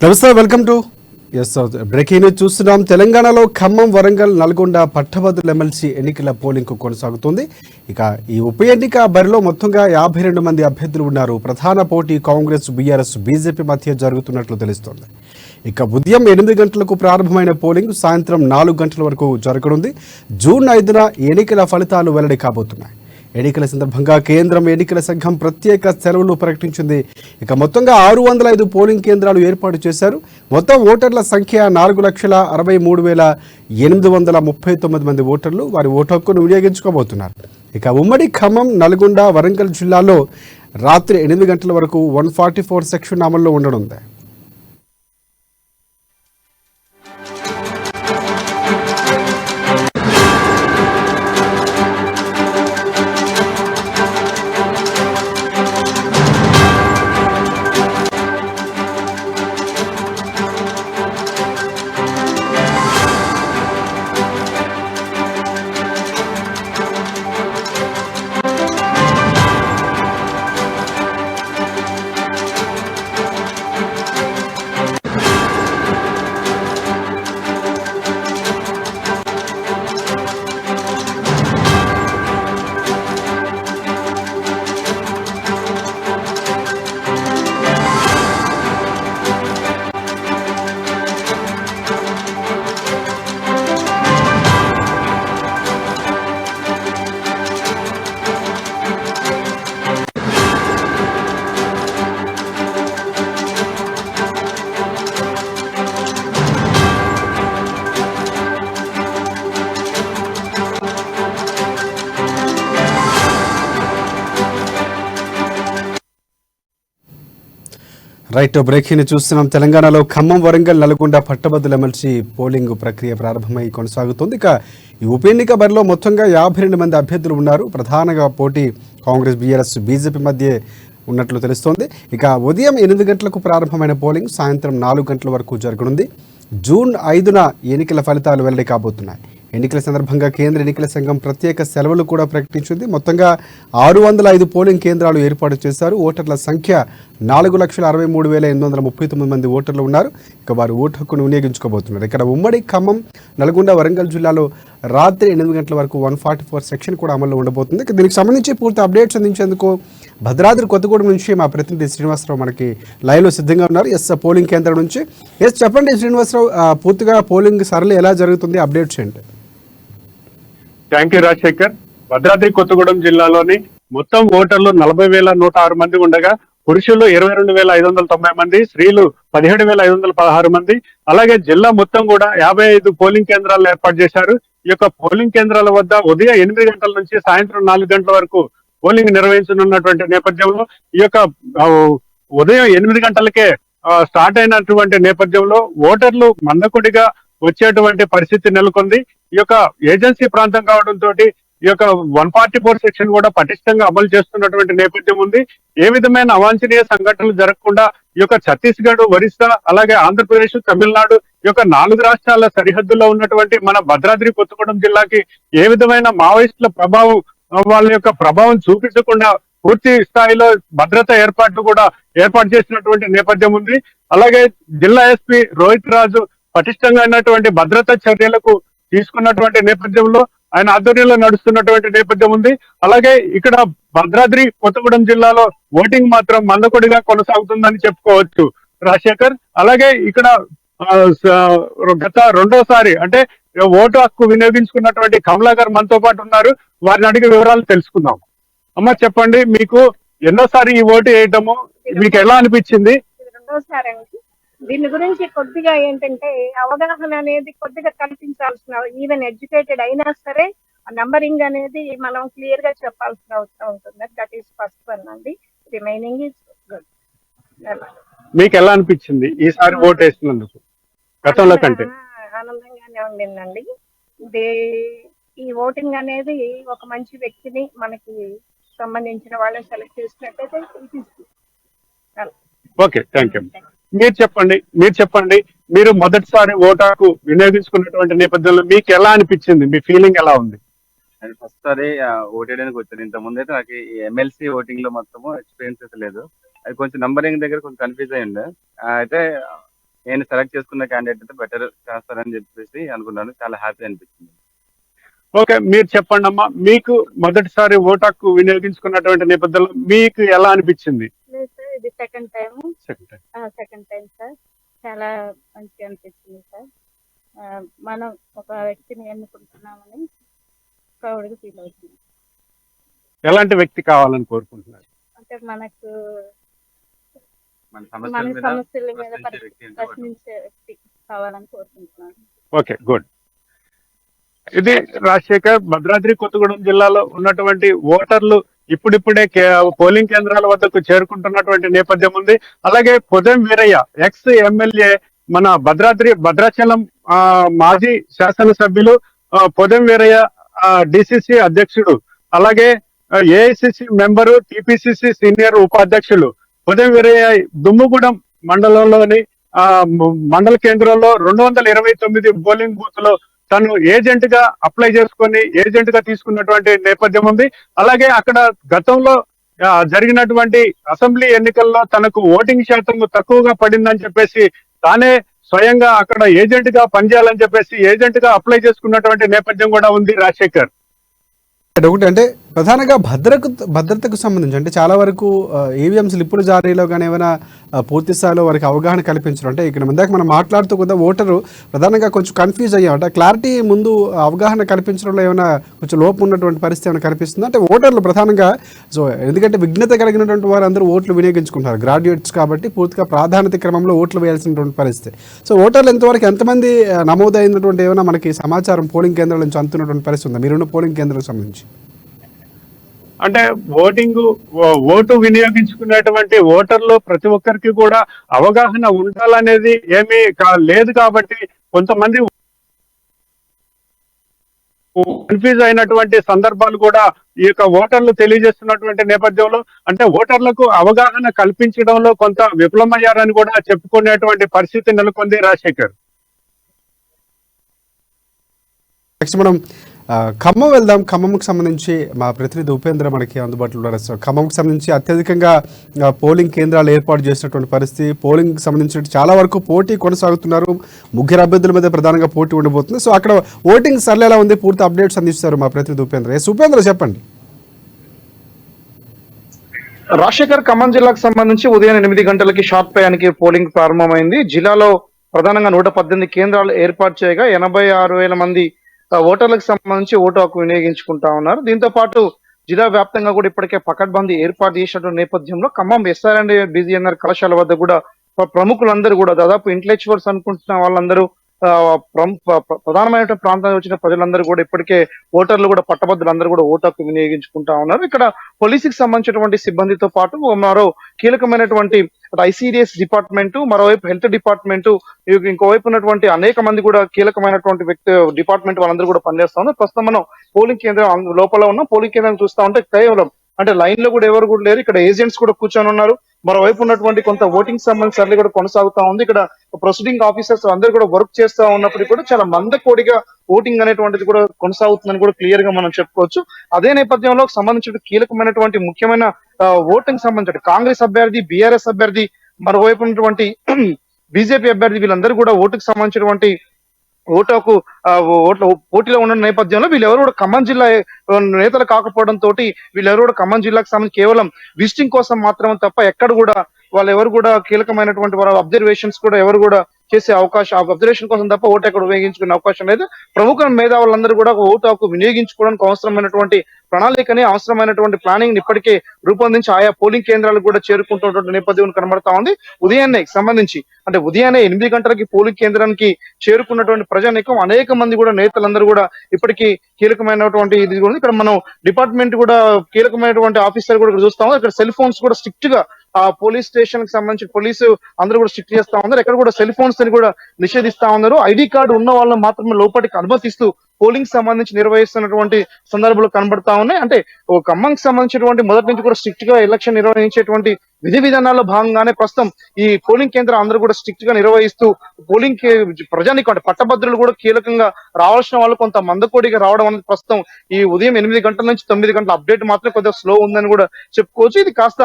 నమస్తే, welcome to breaking news చూస్తున్నాం. తెలంగాణలో ఖమ్మం, వరంగల్, నల్గొండ పట్టభద్రుల ఎమ్మెల్సీ ఎన్నికల పోలింగ్ కొనసాగుతుంది. ఇక ఈ ఉప ఎన్నిక బరిలో మొత్తంగా 52 మంది అభ్యర్థులు ఉన్నారు. ప్రధాన పోటీ కాంగ్రెస్, బీఆర్ఎస్, బీజేపీ మధ్య జరుగుతున్నట్లు తెలుస్తోంది. ఇక ఉదయం 8 గంటలకు ప్రారంభమైన పోలింగ్ సాయంత్రం 4 గంటల వరకు జరగనుంది. జూన్ 5న ఎన్నికల ఫలితాలు వెల్లడి కాబోతున్నాయి. ఎన్నికల సందర్భంగా కేంద్రం ఎన్నికల సంఘం ప్రత్యేక సెలవులు ప్రకటించింది. ఇక మొత్తంగా 605 పోలింగ్ కేంద్రాలు ఏర్పాటు చేశారు. మొత్తం ఓటర్ల సంఖ్య 4,63,839 మంది ఓటర్లు వారి ఓటు హక్కును వినియోగించుకోబోతున్నారు. ఇక ఉమ్మడి ఖమ్మం, నల్గొండ, వరంగల్ జిల్లాలో రాత్రి 8 గంటల వరకు 144 సెక్షన్ అమల్లో ఉండనుంది. రైట్, బ్రేకింగ్ చూస్తున్నాం. తెలంగాణలో ఖమ్మం, వరంగల్, నల్గొండ పట్టభద్రుల ఎమ్మెల్సీ పోలింగ్ ప్రక్రియ ప్రారంభమై కొనసాగుతుంది. ఇక ఈ ఉప ఎన్నిక బరిలో మొత్తంగా 52 మంది అభ్యర్థులు ఉన్నారు. ప్రధానంగా పోటీ కాంగ్రెస్, బీఆర్ఎస్, బీజేపీ మధ్య ఉన్నట్లు తెలుస్తోంది. ఇక ఉదయం 8 గంటలకు ప్రారంభమైన పోలింగ్ సాయంత్రం 4 గంటల వరకు జరగనుంది. జూన్ 5న ఎన్నికల ఫలితాలు వెల్లడి కాబోతున్నాయి. ఎన్నికల సందర్భంగా కేంద్ర ఎన్నికల సంఘం ప్రత్యేక సెలవులు కూడా ప్రకటించింది. మొత్తంగా 605 పోలింగ్ కేంద్రాలు ఏర్పాటు చేశారు. ఓటర్ల సంఖ్య 4,63,839 మంది ఓటర్లు ఉన్నారు. ఇక వారు ఓటు హక్కును వినియోగించుకోబోతున్నారు. ఇక్కడ ఉమ్మడి ఖమ్మం, నల్గొండ, వరంగల్ జిల్లాలో రాత్రి 8 గంటల వరకు 144 సెక్షన్ కూడా అమల్లో ఉండబోతుంది. ఇక దీనికి సంబంధించి పూర్తి అప్డేట్స్ అందించేందుకు భద్రాద్రి కొత్తగూడెం నుంచి మా ప్రతినిధి శ్రీనివాసరావు మనకి లైవ్లో సిద్ధంగా ఉన్నారు. పోలింగ్ కేంద్రం నుంచి. చెప్పండి శ్రీనివాసరావు, పూర్తిగా పోలింగ్ సరళి ఎలా జరుగుతుంది, అప్డేట్స్ ఏంటి? Thank you Rajasekhar. భద్రాద్రి కొత్తగూడెం జిల్లాలోని మొత్తం ఓటర్లు 40,106 మంది ఉండగా పురుషులు 22,590 మంది, స్త్రీలు 17,516 మంది. అలాగే జిల్లా మొత్తం కూడా 55 పోలింగ్ కేంద్రాలను ఏర్పాటు చేశారు. ఈ యొక్క పోలింగ్ కేంద్రాల వద్ద ఉదయం 8 గంటల నుంచి సాయంత్రం 4 గంటల వరకు పోలింగ్ నిర్వహించనున్నటువంటి నేపథ్యంలో ఈ యొక్క ఉదయం 8 గంటలకే స్టార్ట్ అయినటువంటి నేపథ్యంలో ఓటర్లు మందకొడిగా వచ్చేటువంటి పరిస్థితి నెలకొంది. ఈ యొక్క ఏజెన్సీ ప్రాంతం కావడంతో ఈ యొక్క 144 సెక్షన్ కూడా పటిష్టంగా అమలు చేస్తున్నటువంటి నేపథ్యం ఉంది. ఏ విధమైన అవాంఛనీయ సంఘటనలు జరగకుండా ఈ యొక్క ఛత్తీస్గఢ్, ఒరిస్సా, అలాగే ఆంధ్రప్రదేశ్, తమిళనాడు ఈ యొక్క 4 రాష్ట్రాల సరిహద్దులో ఉన్నటువంటి మన భద్రాద్రి కొత్తగూడెం జిల్లాకి ఏ విధమైన మావోయిస్టుల ప్రభావం వాళ్ళ యొక్క ప్రభావం చూపించకుండా పూర్తి స్థాయిలో భద్రత ఏర్పాటు చేసినటువంటి నేపథ్యం ఉంది. అలాగే జిల్లా ఎస్పీ రోహిత్ రాజు పటిష్టంగా అయినటువంటి భద్రతా చర్యలకు తీసుకున్నటువంటి నేపథ్యంలో ఆయన ఆధ్వర్యంలో నడుస్తున్నటువంటి నేపథ్యం ఉంది. అలాగే ఇక్కడ భద్రాద్రి కొత్తగూడెం జిల్లాలో ఓటింగ్ మాత్రం మందకొడిగా కొనసాగుతుందని చెప్పుకోవచ్చు రాజశేఖర్. అలాగే ఇక్కడ గత రెండోసారి అంటే ఓటు హక్కు వినియోగించుకున్నటువంటి కమలా గారు మనతో పాటు ఉన్నారు. వారిని అడిగే వివరాలు తెలుసుకుందాం. అమ్మ, చెప్పండి, మీకు ఎన్నోసారి ఈ ఓటు వేయటము, మీకు ఎలా అనిపించింది? రెండోసారి. దీని గురించి కొద్దిగా ఏంటంటే అవగాహన అనేది కొద్దిగా కల్పించాల్సిన, ఈవెన్ ఎడ్యుకేటెడ్ అయినా సరే నంబరింగ్ అనేది మనం క్లియర్ గా చెప్పాల్సిన అవసరం ఉంటుంది. దట్ ఈస్ ఫస్ట్ వన్ అండి. Remaining is good. మీకు ఎలా అనిపించింది ఈసారి ఓటు వేసినందుకు గతంలో కంటే? ఆనందంగానే ఉండిందండి. ఈ ఓటింగ్ అనేది ఒక మంచి వ్యక్తిని మనకి సంబంధించిన వాళ్ళని సెలెక్ట్ చేసినట్టయితే. Okay, thank you. మీరు చెప్పండి, మీరు మొదటిసారి ఓటాకు వినియోగించుకున్నటువంటి నేపథ్యంలో మీకు ఎలా అనిపించింది? మీ ఫీలింగ్ ఎలా ఉంది? ఫస్ట్ సారి ఓటేయడానికి వచ్చాను. ఇంత ముందు అయితే నాకు ఎమ్మెల్సీ ఓటింగ్ లో మొత్తము ఎక్స్పీరియన్స్ అయితే లేదు. అది కొంచెం నంబరింగ్ దగ్గర కొంచెం కన్ఫ్యూజ్ అయ్యింది. అయితే నేను సెలెక్ట్ చేసుకున్న క్యాండిడేట్ అయితే బెటర్ చేస్తారని చెప్పేసి అనుకున్నాను. చాలా హ్యాపీ అనిపించింది. ఓకే, మీరు చెప్పండి అమ్మా, మీకు మొదటిసారి ఓటు హక్కు వినియోగించుకున్నటువంటి నేపథ్యంలో మీకు ఎలా అనిపించింది? లేదు సార్, ఇది second time. Second time. Second time sir. చాలా మంచిగా అనిపించింది సార్. మనం ఒక వ్యక్తిని ఎన్నుకుంటున్నామని ప్రౌడ్గా ఫీల్ అవుతుంది. ఎలాంటి వ్యక్తి కావాలని కోరుకుంటున్నారు? అంటే మనకు మన మన సమస్యల మీద సమస్యల మీద ప్రశ్నించే వ్యక్తి అంటే ప్రశ్నించే వ్యక్తి కావాలని కోరుకుంటున్నాను. Okay, good. ఇది రాజశేఖర్, భద్రాద్రి కొత్తగూడెం జిల్లాలో ఉన్నటువంటి ఓటర్లు ఇప్పుడిప్పుడే పోలింగ్ కేంద్రాల వద్దకు చేరుకుంటున్నటువంటి నేపథ్యం ఉంది. అలాగే పొదెం వీరయ్య, ఎక్స్ ఎమ్మెల్యే, మన భద్రాచలం మాజీ శాసనసభ్యులు పొదెం వీరయ్య, డిసిసి అధ్యక్షుడు, అలాగే ఏఐసిసి మెంబరు, టిపిసిసి సీనియర్ ఉపాధ్యక్షులు పొదెం వీరయ్య దుమ్ముగూడెం మండలంలోని మండల కేంద్రంలో 229 పోలింగ్ బూత్ లో తను ఏజెంట్ గా అప్లై చేసుకొని ఏజెంట్ గా తీసుకున్నటువంటి నేపథ్యం ఉంది. అలాగే అక్కడ గతంలో జరిగినటువంటి అసెంబ్లీ ఎన్నికల్లో తనకు ఓటింగ్ శాతం తక్కువగా పడిందని చెప్పేసి తానే స్వయంగా అక్కడ ఏజెంట్ గా పనిచేయాలని చెప్పేసి ఏజెంట్ గా అప్లై చేసుకున్నటువంటి నేపథ్యం కూడా ఉంది రాజశేఖర్. ఒకటి అంటే ప్రధానంగా భద్రతకు సంబంధించి అంటే చాలా వరకు ఈవీఎం స్లిప్పుల జారీలో కానీ ఏమైనా పూర్తి స్థాయిలో వారికి అవగాహన కల్పించడం, అంటే ఇక్కడ ముందాక మనం మాట్లాడుతూ కూడా ఓటరు ప్రధానంగా కొంచెం కన్ఫ్యూజ్ అయ్యామంటే క్లారిటీ ముందు అవగాహన కల్పించడంలో ఏమైనా కొంచెం లోపం ఉన్నటువంటి పరిస్థితి ఏమైనా కనిపిస్తుంది అంటే ఓటర్లు ప్రధానంగా. సో ఎందుకంటే విఘ్నత కలిగినటువంటి వారు అందరూ ఓట్లు వినియోగించుకుంటారు, గ్రాడ్యుయేట్స్ కాబట్టి పూర్తిగా ప్రాధాన్యత క్రమంలో ఓట్లు వేయాల్సినటువంటి పరిస్థితి. సో ఓటర్లు ఎంతమంది నమోదైనటువంటి ఏమైనా మనకి సమాచారం పోలింగ్ కేంద్రాల నుంచి అందుతున్నటువంటి పరిస్థితి ఉందా మీరున్న పోలింగ్ కేంద్రాలకు సంబంధించి? అంటే ఓటు వినియోగించుకునేటువంటి ఓటర్లు ప్రతి ఒక్కరికి కూడా అవగాహన ఉండాలనేది ఏమీ లేదు కాబట్టి కొంతమంది కన్ఫ్యూజ్ అయినటువంటి సందర్భాలు కూడా ఈ యొక్క ఓటర్లు తెలియజేస్తున్నటువంటి నేపథ్యంలో అంటే ఓటర్లకు అవగాహన కల్పించడంలో కొంత విఫలమయ్యారని కూడా చెప్పుకునేటువంటి పరిస్థితి నెలకొంది రాజశేఖర్. నెక్స్ట్ మనం ఖమ్మం వెళ్దాం. ఖమ్మంకి సంబంధించి మా ప్రతినిధి ఉపేంద్ర మనకి అందుబాటులో ఉన్నారు. సో ఖమ్మంకి సంబంధించి అత్యధికంగా పోలింగ్ కేంద్రాలు ఏర్పాటు చేసినటువంటి పరిస్థితి, పోలింగ్ సంబంధించి చాలా వరకు పోటీ కొనసాగుతున్నారు. ముగ్గురు అభ్యర్థుల మీద ప్రధానంగా పోటీ ఉండబోతుంది. సో అక్కడ ఓటింగ్ సర్లు ఎలా ఉంది, పూర్తి అప్డేట్స్ అందిస్తారు మా ప్రతినిధి ఉపేంద్ర. ఉపేంద్ర చెప్పండి. రాజశేఖర్, ఖమ్మం జిల్లాకు సంబంధించి ఉదయం 8 గంటలకి షార్ట్ టయానికి పోలింగ్ ప్రారంభమైంది. జిల్లాలో ప్రధానంగా 118 కేంద్రాలు ఏర్పాటు చేయగా 86,000 మంది ఓటర్లకు సంబంధించి ఓటు హక్కు వినియోగించుకుంటా ఉన్నారు. దీంతో పాటు జిల్లా వ్యాప్తంగా కూడా ఇప్పటికే పకడ్బందీ ఏర్పాటు చేసినటువంటి నేపథ్యంలో ఖమ్మం ఎస్ఆర్ఎండ్ బీజీఎన్ఆర్ కళాశాల వద్ద కూడా ప్రముఖులందరూ కూడా దాదాపు ఇంటలెక్చువల్స్ అనుకుంటున్న వాళ్ళందరూ ప్రధానమైనటువంటి ప్రాంతానికి వచ్చిన ప్రజలందరూ కూడా ఇప్పటికే ఓటర్లు కూడా పట్టభద్రులందరూ కూడా ఓటు హక్కు వినియోగించుకుంటా ఉన్నారు. ఇక్కడ పోలీసుకి సంబంధించినటువంటి సిబ్బందితో పాటు మరో కీలకమైనటువంటి ఐసీడీఎస్ డిపార్ట్మెంట్, మరోవైపు హెల్త్ డిపార్ట్మెంట్, ఇంకోవైపు ఉన్నటువంటి అనేక మంది కూడా కీలకమైనటువంటి డిపార్ట్మెంట్ వాళ్ళందరూ కూడా పనిచేస్తా ఉన్నారు. ప్రస్తుతం మనం పోలింగ్ కేంద్రం లోపల ఉన్నాం. పోలింగ్ కేంద్రం చూస్తా ఉంటే కేవలం అంటే లైన్ లో కూడా ఎవరు కూడా లేరు. ఇక్కడ ఏజెంట్స్ కూడా కూర్చొని ఉన్నారు. మరోవైపు ఉన్నటువంటి కొంత ఓటింగ్ సంబంధించి సర్లే కూడా కొనసాగుతా ఉంది. ఇక్కడ ప్రొసీడింగ్ ఆఫీసర్స్ అందరూ కూడా వర్క్ చేస్తా ఉన్నప్పటికీ కూడా చాలా మందకోడిగా ఓటింగ్ అనేటువంటిది కూడా కొనసాగుతుందని కూడా క్లియర్ గా మనం చెప్పుకోవచ్చు. అదే నేపథ్యంలో సంబంధించిన కీలకమైనటువంటి ముఖ్యమైన ఓటింగ్ సంబంధించి కాంగ్రెస్ అభ్యర్థి, బీఆర్ఎస్ అభ్యర్థి, మరోవైపు ఉన్నటువంటి బీజేపీ అభ్యర్థి వీళ్ళందరూ కూడా ఓటుకు సంబంధించినటువంటి ఓటుకు పోటీలో ఉన్న నేపథ్యంలో వీళ్ళెవరు కూడా ఖమ్మం జిల్లా నేతలు కాకపోవడం తోటి వీళ్ళెవరు కూడా ఖమ్మం జిల్లాకు సంబంధించి కేవలం విజిటింగ్ కోసం మాత్రమే తప్ప ఎక్కడ కూడా వాళ్ళు ఎవరు కూడా కీలకమైనటువంటి వారు అబ్జర్వేషన్స్ కూడా ఎవరు కూడా చేసే అవకాశం, అబ్జర్వేషన్ కోసం తప్ప ఓటు ఎక్కడ ఉపయోగించుకునే అవకాశం లేదు. ప్రముఖ మేధావులందరూ కూడా ఓటు హక్కు వినియోగించుకోవడానికి అవసరమైనటువంటి ప్రణాళికని, అవసరమైనటువంటి ప్లానింగ్ ఇప్పటికే రూపొందించి ఆయా పోలింగ్ కేంద్రాలకు కూడా చేరుకుంటున్నటువంటి నేపథ్యం కనబడతా ఉంది. ఉదయాన్నే సంబంధించి అంటే ఉదయాన్నే 8 గంటలకి పోలింగ్ కేంద్రానికి చేరుకున్నటువంటి ప్రజానీకం అనేక మంది కూడా నేతలందరూ కూడా ఇప్పటికీ కీలకమైనటువంటి ఇది కూడా ఇక్కడ మనం డిపార్ట్మెంట్ కూడా కీలకమైనటువంటి ఆఫీసర్ కూడా చూస్తాము. ఇక్కడ సెల్ ఫోన్స్ కూడా స్ట్రిక్ట్ గా ఆ పోలీస్ స్టేషన్ కి సంబంధించి పోలీసు అందరూ కూడా స్ట్రిక్ట్ చేస్తా ఉన్నారు. ఎక్కడ కూడా సెల్ ఫోన్స్ ని కూడా నిషేధిస్తా ఉన్నారు. ఐడి కార్డు ఉన్న వాళ్ళని మాత్రమే లోపలికి అనుమతిస్తూ పోలింగ్ సంబంధించి నిర్వహిస్తున్నటువంటి సందర్భాలు కనబడతా ఉన్నాయి. అంటే ఒక ఖమ్మంకి సంబంధించినటువంటి మొదటి నుంచి కూడా స్ట్రిక్ట్ గా ఎలక్షన్ నిర్వహించేటువంటి విధి విధానాల్లో భాగంగానే ప్రస్తుతం ఈ పోలింగ్ కేంద్రం అందరూ కూడా స్ట్రిక్ట్ గా నిర్వహిస్తూ పోలింగ్ ప్రజానికి అంటే పట్టభద్రులు కూడా కీలకంగా రావాల్సిన వాళ్ళు కొంత మందకోడిగా రావడం అనేది ప్రస్తుతం ఈ ఉదయం 8 గంటల నుంచి 9 గంటల అప్డేట్ మాత్రం కొద్దిగా స్లో ఉందని కూడా చెప్పుకోవచ్చు. ఇది కాస్త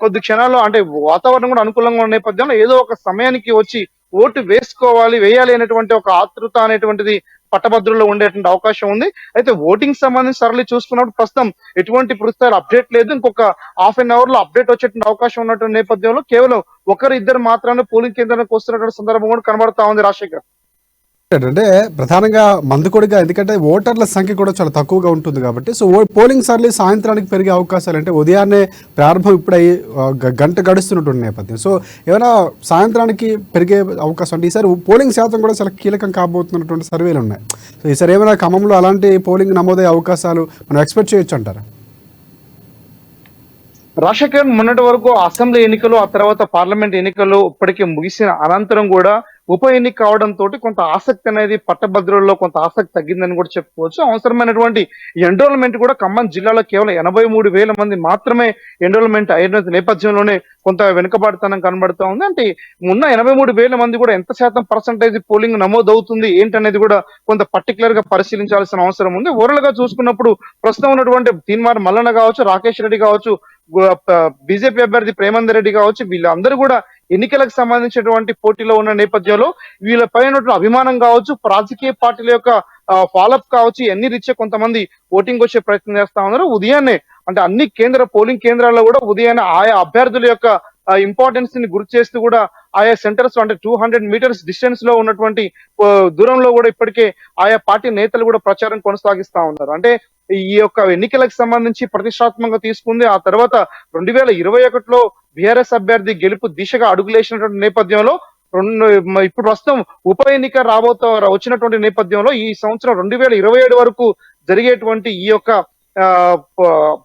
కొద్ది క్షణాల్లో అంటే వాతావరణం కూడా అనుకూలంగా ఉన్న నేపథ్యంలో ఏదో ఒక సమయానికి వచ్చి ఓటు వేయాలి అనేటువంటి ఒక ఆతృత అనేటువంటిది పట్టభద్రుల్లో ఉండేటువంటి అవకాశం ఉంది. అయితే ఓటింగ్ సంబంధించి సరళి చూసుకున్నప్పుడు ప్రస్తుతం ఎటువంటి పూర్తిస్థాయి అప్డేట్ లేదు. ఇంకొక హాఫ్ అన్ అవర్ లో అప్డేట్ వచ్చేటువంటి అవకాశం ఉన్నటువంటి నేపథ్యంలో కేవలం ఒకరు ఇద్దరు మాత్రమే పోలింగ్ కేంద్రానికి వస్తున్నటువంటి సందర్భం కూడా కనబడతా ఉంది రాజశేఖర్. అంటే ప్రధానంగా మందుకొడిగా, ఎందుకంటే ఓటర్ల సంఖ్య కూడా చాలా తక్కువగా ఉంటుంది కాబట్టి, సో పోలింగ్ సర్లీ సాయంత్రానికి పెరిగే అవకాశాలు, అంటే ఉదయాన్నే ప్రారంభం ఇప్పుడై గంట గడుస్తున్నటువంటి నేపథ్యం, సో ఏమైనా సాయంత్రానికి పెరిగే అవకాశం, అంటే ఈసారి పోలింగ్ శాతం కూడా చాలా కీలకం కాబోతున్నటువంటి సర్వేలు ఉన్నాయి. సో ఈసారి ఏమైనా ఖమ్మంలో అలాంటి పోలింగ్ నమోదయ్యే అవకాశాలు మనం ఎక్స్పెక్ట్ చేయొచ్చు అంటారా? రాజశేఖర్, మొన్నటి వరకు అసెంబ్లీ ఎన్నికలు, ఆ తర్వాత పార్లమెంట్ ఎన్నికలు ఇప్పటికీ ముగిసిన అనంతరం కూడా ఉప ఎన్నిక కావడంతో కొంత ఆసక్తి అనేది పట్టభద్రుల్లో కొంత ఆసక్తి తగ్గిందని కూడా చెప్పుకోవచ్చు. అవసరమైనటువంటి ఎన్రోల్మెంట్ కూడా ఖమ్మం జిల్లాలో కేవలం 83,000 మంది మాత్రమే ఎన్రోల్మెంట్ అయిన నేపథ్యంలోనే కొంత వెనుకబాటుతనం కనబడుతూ ఉంది. అంటే ఉన్న 83,000 మంది కూడా ఎంత శాతం పర్సంటేజ్ పోలింగ్ నమోదవుతుంది ఏంటనేది కూడా కొంత పర్టికులర్ గా పరిశీలించాల్సిన అవసరం ఉంది. ఓవరాల్ గా చూసుకున్నప్పుడు ప్రస్తుతం ఉన్నటువంటి తీన్మార్ మల్లన్న కావచ్చు, రాకేష్ రెడ్డి కావచ్చు, బీజేపీ అభ్యర్థి ప్రేమందర్ రెడ్డి కావచ్చు, వీళ్ళందరూ కూడా ఎన్నికలకు సంబంధించినటువంటి పోటీలో ఉన్న నేపథ్యంలో వీళ్ళపై అభిమానం కావచ్చు, రాజకీయ పార్టీల యొక్క ఫాలోఅప్ కావచ్చు, ఎన్ని రీత్యా కొంతమంది ఓటింగ్ వచ్చే ప్రయత్నం చేస్తా ఉన్నారు. ఉదయాన్నే అంటే అన్ని పోలింగ్ కేంద్రాల్లో కూడా ఉదయాన్నే ఆయా అభ్యర్థుల యొక్క ఇంపార్టెన్స్ ని గుర్తు చేస్తూ కూడా ఆయా సెంటర్స్ అంటే 200 మీటర్స్ డిస్టెన్స్ లో ఉన్నటువంటి దూరంలో కూడా ఇప్పటికే ఆయా పార్టీ నేతలు కూడా ప్రచారం కొనసాగిస్తా ఉన్నారు. అంటే ఈ యొక్క ఎన్నికలకు సంబంధించి ప్రతిష్టాత్మకంగా తీసుకుంది. ఆ తర్వాత 2021లో బీఆర్ఎస్ అభ్యర్థి గెలుపు దిశగా అడుగులేసినటువంటి నేపథ్యంలో ఇప్పుడు ప్రస్తుతం ఉప ఎన్నిక వచ్చినటువంటి నేపథ్యంలో ఈ సంవత్సరం 2027 వరకు జరిగేటువంటి ఈ యొక్క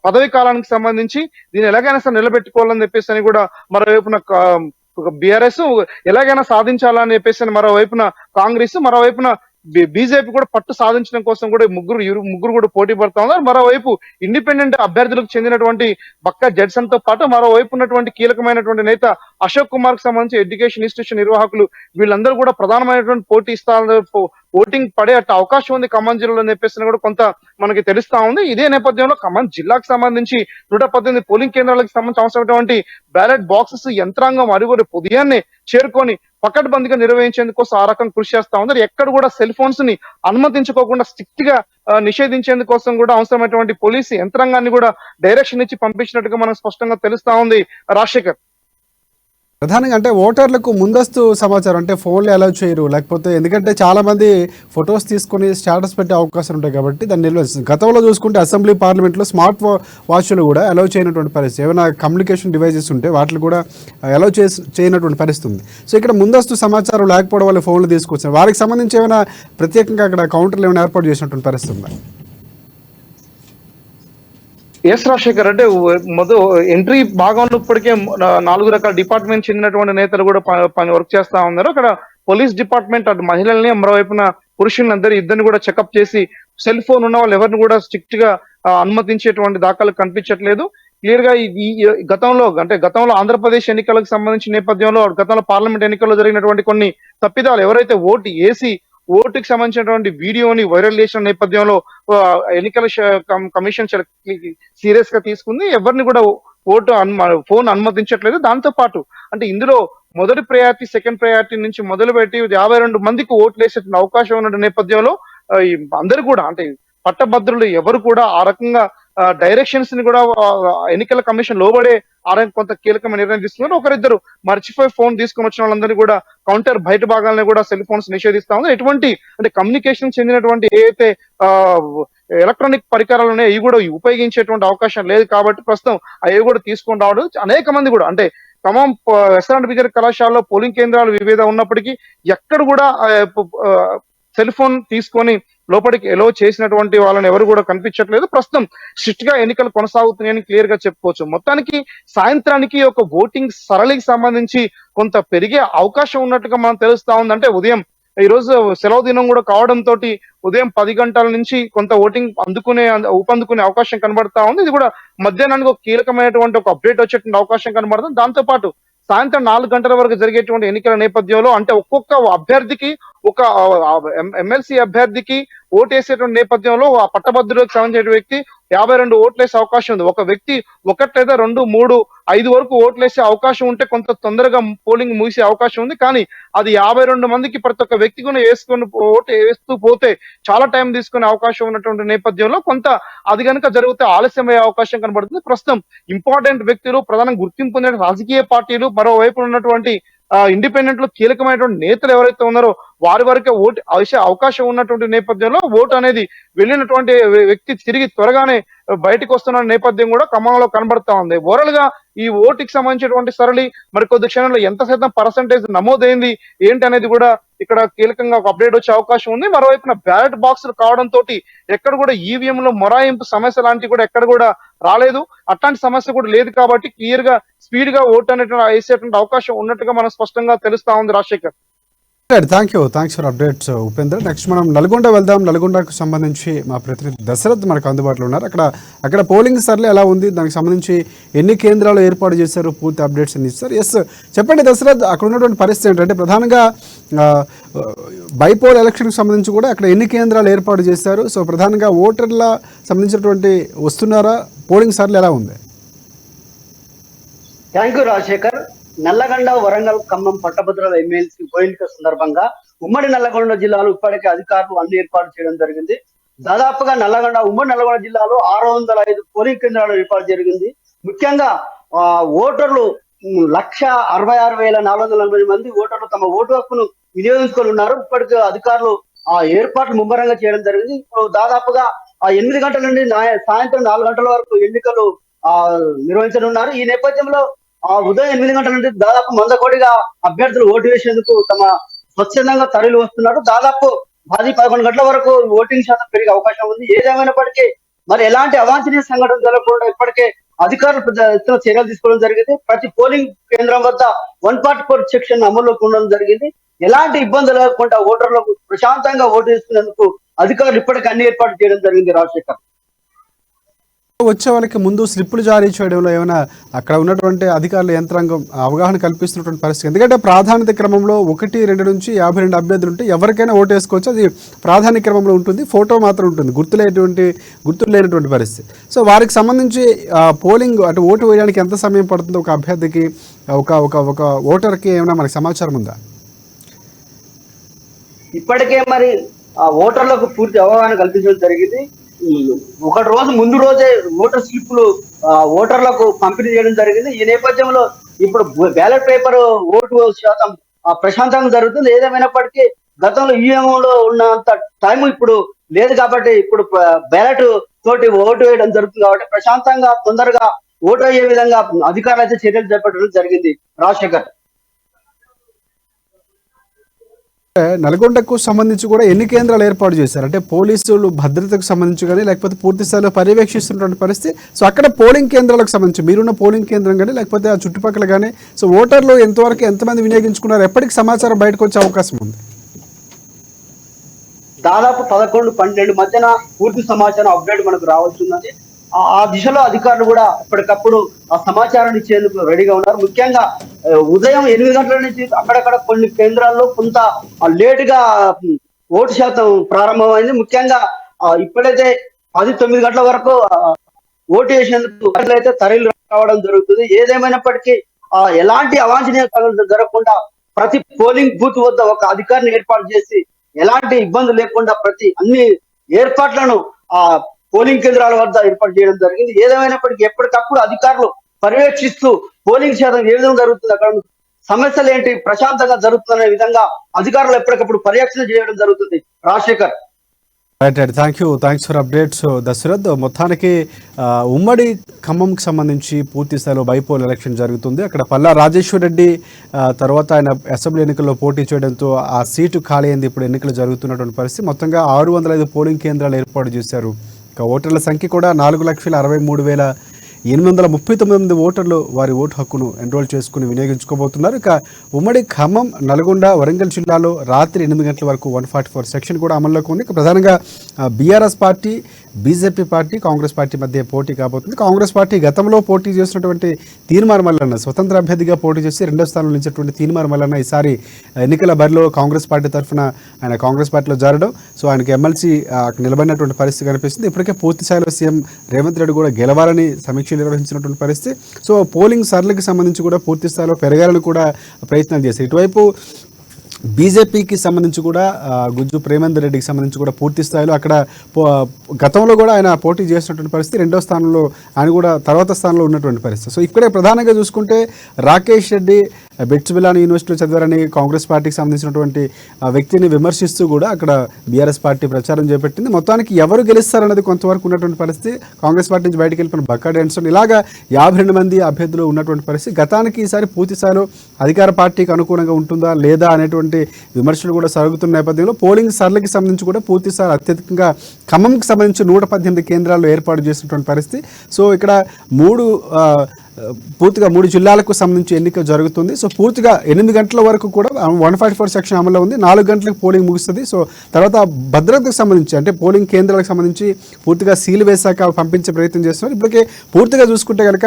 పదవి కాలానికి సంబంధించి దీన్ని ఎలాగైనా సరే నిలబెట్టుకోవాలని చెప్పేసి అని కూడా మరోవైపున బీఆర్ఎస్ ఎలాగైనా సాధించాలని చెప్పేసి మరోవైపున కాంగ్రెస్, మరోవైపున బీజేపీ కూడా పట్టు సాధించడం కోసం కూడా ముగ్గురు కూడా పోటీ పడుతా ఉన్నారు. మరోవైపు ఇండిపెండెంట్ అభ్యర్థులకు చెందినటువంటి బక్క జడ్సన్ తో పాటు మరోవైపు ఉన్నటువంటి కీలకమైనటువంటి నేత అశోక్ కుమార్ కు సంబంధించి ఎడ్యుకేషన్ ఇన్స్టిట్యూషన్ నిర్వాహకులు వీళ్ళందరూ కూడా ప్రధానమైనటువంటి పోటీ ఇస్తారు, ఓటింగ్ పడే అవకాశం ఉంది ఖమ్మం జిల్లాలో అని చెప్పేసి కూడా కొంత మనకి తెలుస్తా ఉంది. ఇదే నేపథ్యంలో ఖమ్మం జిల్లాకు సంబంధించి 118 పోలింగ్ కేంద్రాలకు సంబంధించి అవసరమైనటువంటి బ్యాలెట్ బాక్సెస్ యంత్రాంగం అరుగురు ఉదయాన్నే చేరుకొని పకడ్బందీగా నిర్వహించేందుకోసం ఆ రకం కృషి చేస్తా ఉన్నారు. ఎక్కడ కూడా సెల్ ఫోన్స్ ని అనుమతించుకోకుండా స్ట్రిక్ట్ గా నిషేధించేందుకోసం కూడా అవసరమైనటువంటి పోలీసు యంత్రాంగాన్ని కూడా డైరెక్షన్ ఇచ్చి పంపించినట్టుగా మనకు స్పష్టంగా తెలుస్తా ఉంది రాజశేఖర్. ప్రధానంగా అంటే ఓటర్లకు ముందస్తు సమాచారం అంటే ఫోన్లు అలౌ చేయరు, లేకపోతే ఎందుకంటే చాలా మంది ఫొటోస్ తీసుకొని స్టేటస్ పెట్టే అవకాశం ఉంటాయి కాబట్టి దాన్ని నిర్వహిస్తుంది. గతంలో చూసుకుంటే అసెంబ్లీ పార్లమెంట్లో స్మార్ట్ వాచ్లు కూడా అలౌ చేయనటువంటి పరిస్థితి, ఏమైనా కమ్యూనికేషన్ డివైజెస్ ఉంటే వాటిని కూడా అలౌ చేయనటువంటి పరిస్థితి ఉంది. సో ఇక్కడ ముందస్తు సమాచారం లేకపోవడం వల్ల ఫోన్లు తీసుకొచ్చారు. వారికి సంబంధించి ఏమైనా ప్రత్యేకంగా అక్కడ కౌంటర్లు ఏమైనా ఏర్పాటు చేసినటువంటి పరిస్థితి ఉందా? ఎస్ రాజశేఖర్, అంటే ఎంట్రీ భాగంలో ఇప్పటికే 4 రకాల డిపార్ట్మెంట్ చెందినటువంటి నేతలు కూడా వర్క్ చేస్తా ఉన్నారు. అక్కడ పోలీస్ డిపార్ట్మెంట్ అటు మహిళల్ని, మరోవైపున పురుషులందరూ ఇద్దరిని కూడా చెకప్ చేసి సెల్ ఫోన్ ఉన్న వాళ్ళు ఎవరిని కూడా స్ట్రిక్ట్ గా అనుమతించేటువంటి దాఖలు కనిపించట్లేదు. క్లియర్ గా ఈ గతంలో ఆంధ్రప్రదేశ్ ఎన్నికలకు సంబంధించిన నేపథ్యంలో గతంలో పార్లమెంట్ ఎన్నికల్లో జరిగినటువంటి కొన్ని తప్పిదాలు, ఎవరైతే ఓటుకి సంబంధించినటువంటి వీడియోని వైరల్ చేసిన నేపథ్యంలో ఎన్నికల కమిషన్ సీరియస్ గా తీసుకుంది. ఎవరిని కూడా ఫోన్ అనుమతించట్లేదు. దాంతో పాటు అంటే ఇందులో మొదటి ప్రయారిటీ, సెకండ్ ప్రయారిటీ నుంచి మొదలుపెట్టి 52 మందికి ఓట్లు వేసే అవకాశం ఉన్న నేపథ్యంలో అందరూ కూడా అంటే పట్టభద్రులు ఎవరు కూడా ఆ రకంగా డైరెక్షన్స్ ని కూడా ఎన్నికల కమిషన్ లోబడే కొంత కీలకమైన నిర్ణయం తీసుకున్నారు. ఒకరిద్దరు మర్చిపోయి ఫోన్ తీసుకుని వచ్చిన వాళ్ళందరినీ కూడా కౌంటర్ బయట భాగాలను కూడా సెల్ ఫోన్స్ నిషేధిస్తా ఉంది. ఎటువంటి అంటే కమ్యూనికేషన్ చెందినటువంటి ఏదైతే ఎలక్ట్రానిక్ పరికరాలు ఉన్నాయో అవి కూడా ఉపయోగించేటువంటి అవకాశం లేదు కాబట్టి ప్రస్తుతం అవి కూడా తీసుకొని రావడం అనేక మంది కూడా అంటే ఖమ్మం ఎస్ఆర్ కళాశాలలో పోలింగ్ కేంద్రాలు వివిధ ఉన్నప్పటికీ ఎక్కడ కూడా సెల్ ఫోన్ తీసుకొని లోపలికి ఎలో చేసినటువంటి వాళ్ళని ఎవరు కూడా కనిపించట్లేదు. ప్రస్తుతం స్ట్రిక్ట్ గా ఎన్నికలు కొనసాగుతున్నాయని క్లియర్ గా చెప్పుకోవచ్చు. మొత్తానికి సాయంత్రానికి ఒక ఓటింగ్ సరళికి సంబంధించి కొంత పెరిగే అవకాశం ఉన్నట్టుగా మనం తెలుస్తా ఉంది. అంటే ఈ రోజు సెలవు దినం కూడా కావడంతో ఉదయం 10 గంటల నుంచి కొంత ఓటింగ్ ఊపందుకునే అవకాశం కనబడతా ఉంది. ఇది కూడా మధ్యాహ్నానికి ఒక కీలకమైనటువంటి ఒక అప్డేట్ వచ్చేటువంటి అవకాశం కనబడుతుంది. దాంతో పాటు సాయంత్రం 4 గంటల వరకు జరిగేటువంటి ఎన్నికల నేపథ్యంలో అంటే ఒక్కొక్క అభ్యర్థికి ఒక ఎమ్మెల్సీ అభ్యర్థికి ఓటేసేటువంటి నేపథ్యంలో ఆ పట్టభద్రులకు సంబంధించిన వ్యక్తి 52 ఓట్లేసే అవకాశం ఉంది. ఒక వ్యక్తి 1 లేదా 2, 3, 5 వరకు ఓట్లేసే అవకాశం ఉంటే కొంత తొందరగా పోలింగ్ ముగిసే అవకాశం ఉంది. కానీ అది 52 మందికి ప్రతి ఒక్క వ్యక్తి కూడా ఓటు వేస్తూ పోతే చాలా టైం తీసుకునే అవకాశం ఉన్నటువంటి నేపథ్యంలో కొంత అది కనుక జరిగితే ఆలస్యమయ్యే అవకాశం కనబడుతుంది. ప్రస్తుతం ఇంపార్టెంట్ వ్యక్తులు, ప్రధానంగా గుర్తింపు పొందిన రాజకీయ పార్టీలు, మరోవైపు ఉన్నటువంటి ఇండిపెండెంట్ లో కీలకమైనటువంటి నేతలు ఎవరైతే ఉన్నారో వారి వరకే ఓటు వేసే అవకాశం ఉన్నటువంటి నేపథ్యంలో ఓటు అనేది వెళ్ళినటువంటి వ్యక్తి తిరిగి త్వరగానే బయటకు వస్తున్న నేపథ్యం కూడా ఖమ్మంలో కనబడతా ఉంది. ఓవరాల్ గా ఈ ఓటుకి సంబంధించినటువంటి సరళి మరి కొద్ది క్షణంలో ఎంత శాతం పర్సంటేజ్ నమోదైంది ఏంటి అనేది కూడా ఇక్కడ కీలకంగా ఒక అప్డేట్ వచ్చే అవకాశం ఉంది. మరోవైపున బ్యాలెట్ బాక్సులు కావడంతో ఎక్కడ కూడా ఈవీఎం లో మొరాయింపు సమస్య లాంటివి కూడా ఎక్కడ కూడా రాలేదు. అట్లాంటి సమస్య కూడా లేదు కాబట్టి క్లియర్ గా స్పీడ్ గా ఓటు అనేటువంటి వేసేటువంటి అవకాశం ఉన్నట్టుగా మనం స్పష్టంగా తెలుస్తా ఉంది Rajasekhar. Thanks for updates Upendra. Next మనం నల్గొండ వెళ్దాం. నల్గొండకు సంబంధించి మా ప్రతినిధి దశరథ్ మనకు అందుబాటులో ఉన్నారు. అక్కడ పోలింగ్ సర్లే ఎలా ఉంది, దానికి సంబంధించి ఎన్ని కేంద్రాలు ఏర్పాటు చేశారు, పూర్తి అప్డేట్స్ అన్ని ఇస్తారు. ఎస్ చెప్పండి దశరథ్, అక్కడ ఉన్నటువంటి పరిస్థితి ఏంటంటే ప్రధానంగా బైపోల్ ఎలక్షన్కి సంబంధించి కూడా అక్కడ ఎన్ని కేంద్రాలు ఏర్పాటు చేశారు? సో ప్రధానంగా ఓటర్ల సంబంధించినటువంటి వస్తున్నారా, పోలింగ్ సర్లు ఎలా ఉంది? Thank you Rajasekhar. నల్లగొండ, వరంగల్, ఖమ్మం పట్టభద్రుల ఎమ్మెల్సీ ఉప ఎన్నిక సందర్భంగా ఉమ్మడి నల్లగొండ జిల్లాలో ఇప్పటికే అధికారులు అన్ని ఏర్పాటు చేయడం జరిగింది. దాదాపుగా ఉమ్మడి నల్లగొండ జిల్లాలో 605 పోలింగ్ కేంద్రాలు ఏర్పాటు జరిగింది. ముఖ్యంగా ఓటర్లు 1,66,440 మంది ఓటర్లు తమ ఓటు హక్కును వినియోగించుకొని ఉన్నారు. ఇప్పటికే అధికారులు ఆ ఏర్పాట్లు ముమ్మరంగా చేయడం జరిగింది. ఇప్పుడు దాదాపుగా 8 గంటల నుండి సాయంత్రం 4 గంటల వరకు ఎన్నికలు నిర్వహించనున్నారు. ఈ నేపథ్యంలో ఉదయం 8 గంటల నుండి దాదాపు 100 కోటిగా అభ్యర్థులు ఓటు వేసేందుకు తమ స్వచ్ఛందంగా తరలి వస్తున్నారు. దాదాపు 10-11 గంటల వరకు ఓటింగ్ శాతం పెరిగే అవకాశం ఉంది. ఏదేమైనప్పటికీ మరి ఎలాంటి అవాంఛనీయ సంఘటన జరగకుండా ఇప్పటికే అధికారులు పెద్ద ఎత్తున చర్యలు తీసుకోవడం జరిగింది. ప్రతి పోలింగ్ కేంద్రం వద్ద 144 సెక్షన్ అమల్లోకి ఉండడం జరిగింది. ఎలాంటి ఇబ్బందులు లేకుండా ఓటర్లకు ప్రశాంతంగా ఓటు వేసుకునేందుకు అధికారులు ఇప్పటికే అన్ని ఏర్పాటు చేయడం జరిగింది రాజశేఖర్. వచ్చే వాళ్ళకి ముందు స్లిప్పులు జారీ చేయడంలో ఏమైనా అక్కడ ఉన్నటువంటి అధికారుల యంత్రాంగం అవగాహన కల్పిస్తున్నటువంటి పరిస్థితి? ఎందుకంటే ప్రాధాన్యత క్రమంలో 1, 2 నుంచి 52 అభ్యర్థులు ఉంటే ఎవరికైనా ఓటు వేసుకోవచ్చు. అది ప్రాధాన్య క్రమంలో ఉంటుంది, ఫోటో మాత్రం ఉంటుంది, గుర్తులు లేనటువంటి పరిస్థితి. సో వారికి సంబంధించి పోలింగ్ అటు ఓటు వేయడానికి ఎంత సమయం పడుతుందో ఒక అభ్యర్థికి, ఒక ఓటర్కి ఏమైనా మనకి సమాచారం ఉందా? ఇప్పటికే మరి ఓటర్లకు పూర్తి అవగాహన కల్పించడం జరిగింది. ఒక రోజు ముందు రోజే ఓటర్ స్లిప్లు ఓటర్లకు పంపిణీ చేయడం జరిగింది. ఈ నేపథ్యంలో ఇప్పుడు బ్యాలెట్ పేపర్ ఓటు శాతం ప్రశాంతంగా జరుగుతుంది. ఏదేమైనప్పటికీ గతంలో ఈఎంలో ఉన్నంత టైం ఇప్పుడు లేదు కాబట్టి ఇప్పుడు బ్యాలెట్ తోటి ఓటు వేయడం జరుగుతుంది కాబట్టి ప్రశాంతంగా తొందరగా ఓటు అయ్యే విధంగా అధికారులు అయితే చర్యలు చేపట్టడం జరిగింది రాజశేఖర్. నల్గొండకు సంబంధించి కూడా ఎన్ని కేంద్రాలు ఏర్పాటు చేశారు? అంటే పోలీసులు భద్రతకు సంబంధించి కానీ లేకపోతే పూర్తి స్థాయిలో పర్యవేక్షిస్తున్నటువంటి పరిస్థితి. సో అక్కడ పోలింగ్ కేంద్రాలకు సంబంధించి మీరున్న పోలింగ్ కేంద్రం కానీ లేకపోతే ఆ చుట్టుపక్కల కానీ సో ఓటర్లు ఎంతమంది వినియోగించుకున్నారు, ఎప్పటికి సమాచారం బయటకు వచ్చే అవకాశం ఉంది? దాదాపు 11-12 మధ్యన పూర్తి సమాచారం అప్డేట్ మనకు రావాల్సిందని ఆ దిశలో అధికారులు కూడా ఎప్పటికప్పుడు ఆ సమాచారాన్ని ఇచ్చేందుకు రెడీగా ఉన్నారు. ముఖ్యంగా ఉదయం 8 గంటల నుంచి అక్కడక్కడ కొన్ని కేంద్రాల్లో కొంత లేటుగా ఓటు శాతం ప్రారంభమైంది. ముఖ్యంగా ఇప్పుడైతే 10-9 గంటల వరకు ఓటు వేసేందుకు అయితే తరలి రావడం జరుగుతుంది. ఏదేమైనప్పటికీ ఎలాంటి అవాంఛనీయ జరగకుండా ప్రతి పోలింగ్ బూత్ వద్ద ఒక అధికారిని ఏర్పాటు చేసి ఎలాంటి ఇబ్బంది లేకుండా అన్ని ఏర్పాట్లను పోలింగ్ కేంద్రాల వద్ద ఏర్పాటు చేయడం జరిగింది. ఏదేమైనప్పటికీ ఎప్పటికప్పుడు అధికారులు పర్యవేక్షిస్తూ పోలింగ్ శాతం ఏ విధంగా జరుగుతుంది, అక్కడ సమస్యలు ఏంటి, ప్రశాంతంగా జరుగుతున్న విధంగా అధికారులు ఎప్పటికప్పుడు పర్యవేక్షణ చేయడం జరుగుతుంది Rajasekhar. Thanks for updates Dashrath. మొత్తానికి ఉమ్మడి ఖమ్మంకి సంబంధించి పూర్తి స్థాయిలో బైపోల్ ఎలక్షన్ జరుగుతుంది. అక్కడ పల్లా రాజేశ్వర్ రెడ్డి తర్వాత ఆయన అసెంబ్లీ ఎన్నికల్లో పోటీ చేయడంతో ఆ సీటు ఖాళీ అయింది. ఇప్పుడు ఎన్నికలు జరుగుతున్నటువంటి పరిస్థితి. మొత్తంగా 605 పోలింగ్ కేంద్రాలు ఏర్పాటు చేశారు. ఇక ఓటర్ల సంఖ్య కూడా 4,63,839 మంది ఓటర్లు వారి ఓటు హక్కును ఎన్రోల్ చేసుకుని వినియోగించుకోబోతున్నారు. ఇక ఉమ్మడి ఖమ్మం, నల్గొండ, వరంగల్ జిల్లాలో రాత్రి 8 గంటల వరకు 144 సెక్షన్ కూడా అమల్లోకి ఉంది. ఇక ప్రధానంగా BRS party BJP party Congress party మధ్య పోటీ కాబోతుంది. కాంగ్రెస్ పార్టీ గతంలో పోటీ చేసినటువంటి తీన్మార్ మల్లన్న స్వతంత్ర అభ్యర్థిగా పోటీ చేసి 2వ స్థానంలో నిలిచినటువంటి తీన్మార్ మల్లన్న ఈసారి ఎన్నికల బరిలో కాంగ్రెస్ పార్టీ తరఫున ఆయన కాంగ్రెస్ పార్టీలో జారడం, సో ఆయనకి ఎమ్మెల్సీ నిలబడినటువంటి పరిస్థితి కనిపిస్తుంది. ఇప్పటికే పూర్తి స్థాయిలో సీఎం రేవంత్ రెడ్డి కూడా గెలవాలని సమీక్షలు నిర్వహించినటువంటి పరిస్థితి. సో పోలింగ్ సర్లకు సంబంధించి కూడా పూర్తి స్థాయిలో పెరగాలని కూడా ప్రయత్నాలు చేశారు. ఇటువైపు బీజేపీకి సంబంధించి కూడా గుజ్జు ప్రేమేందర్ రెడ్డికి సంబంధించి కూడా పూర్తి స్థాయిలో అక్కడ గతంలో కూడా ఆయన పోటీ చేసినటువంటి పరిస్థితి, 2వ స్థానంలో ఆయన కూడా తర్వాత స్థానంలో ఉన్నటువంటి పరిస్థితి. సో ఇక్కడే ప్రధానంగా చూసుకుంటే రాకేష్ రెడ్డి బెట్స్బిలాని యూనివర్సిటీలో చదివారని కాంగ్రెస్ పార్టీకి సంబంధించినటువంటి వ్యక్తిని విమర్శిస్తూ కూడా అక్కడ బీఆర్ఎస్ పార్టీ ప్రచారం చేపట్టింది. మొత్తానికి ఎవరు గెలుస్తారన్నది కొంతవరకు ఉన్నటువంటి పరిస్థితి. కాంగ్రెస్ పార్టీ నుంచి బయటకు వెళ్ళిపోయిన బక్కాడి అన్సన్ ఇలాగా 52 మంది అభ్యర్థులు ఉన్నటువంటి పరిస్థితి. గతానికి ఈసారి పూర్తి స్థాయిలో అధికార పార్టీకి అనుకూలంగా ఉంటుందా లేదా అనేటువంటి విమర్శలు కూడా సాగుతున్న నేపథ్యంలో పోలింగ్ సర్లకి సంబంధించి కూడా పూర్తి స్థాయి అత్యధికంగా ఖమ్మంకి సంబంధించి 118 కేంద్రాల్లో ఏర్పాటు చేసినటువంటి పరిస్థితి. సో ఇక్కడ పూర్తిగా 3 జిల్లాలకు సంబంధించి ఎన్నిక జరుగుతుంది. సో పూర్తిగా 8 గంటల వరకు కూడా 144 సెక్షన్ అమల్లో ఉంది. 4 గంటలకు పోలింగ్ ముగుస్తుంది. సో తర్వాత భద్రతకు సంబంధించి అంటే పోలింగ్ కేంద్రాలకు సంబంధించి పూర్తిగా సీల్ వేశాక పంపించే ప్రయత్నం చేస్తున్నారు. ఇప్పటికే పూర్తిగా చూసుకుంటే కనుక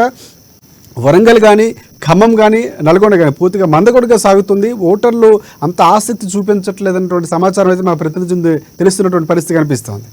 వరంగల్ కానీ ఖమ్మం కానీ నల్గొండ కానీ పూర్తిగా మందకొడిగా సాగుతుంది. ఓటర్లు అంత ఆసక్తి చూపించట్లేదన్నటువంటి సమాచారం అయితే మా ప్రతినిధి తెలుస్తున్నటువంటి పరిస్థితి కనిపిస్తోంది.